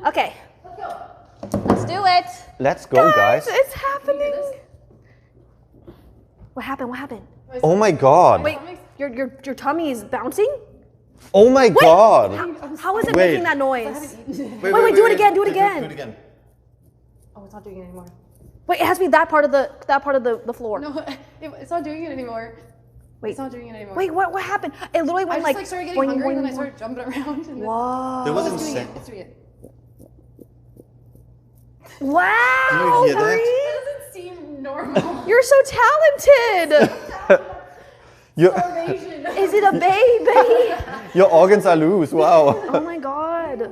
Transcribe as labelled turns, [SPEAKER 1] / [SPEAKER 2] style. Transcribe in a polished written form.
[SPEAKER 1] Okay. Let's do it.
[SPEAKER 2] Let's go, guys.
[SPEAKER 1] It's happening. What happened? What happened?
[SPEAKER 2] Oh my god.
[SPEAKER 1] Wait, your tummy is bouncing?
[SPEAKER 2] Oh my god.
[SPEAKER 1] How is it
[SPEAKER 2] Wait.
[SPEAKER 1] making that noise?
[SPEAKER 3] Wait,
[SPEAKER 1] do it again. Do it again.
[SPEAKER 3] Do it again.
[SPEAKER 4] Oh, it's not doing it anymore.
[SPEAKER 1] Wait, it has to be that part of the floor.
[SPEAKER 4] No, it's not doing it anymore.
[SPEAKER 1] Wait.
[SPEAKER 4] It's not doing it anymore.
[SPEAKER 1] Wait, what happened? It literally
[SPEAKER 4] I
[SPEAKER 1] went
[SPEAKER 4] just
[SPEAKER 1] like
[SPEAKER 4] started getting
[SPEAKER 1] boing,
[SPEAKER 4] hungry,
[SPEAKER 1] boing,
[SPEAKER 4] and then I
[SPEAKER 1] boing.
[SPEAKER 4] started jumping around. And
[SPEAKER 1] Whoa.
[SPEAKER 3] There wasn't
[SPEAKER 4] It's doing it.
[SPEAKER 3] set.
[SPEAKER 4] It's doing it.
[SPEAKER 1] Wow.
[SPEAKER 3] Do you hear that?
[SPEAKER 1] Bree.
[SPEAKER 4] That doesn't seem normal.
[SPEAKER 1] You're so talented.
[SPEAKER 4] Starvation.
[SPEAKER 1] Is it a baby?
[SPEAKER 2] Your organs are loose. Wow.
[SPEAKER 1] Oh my god.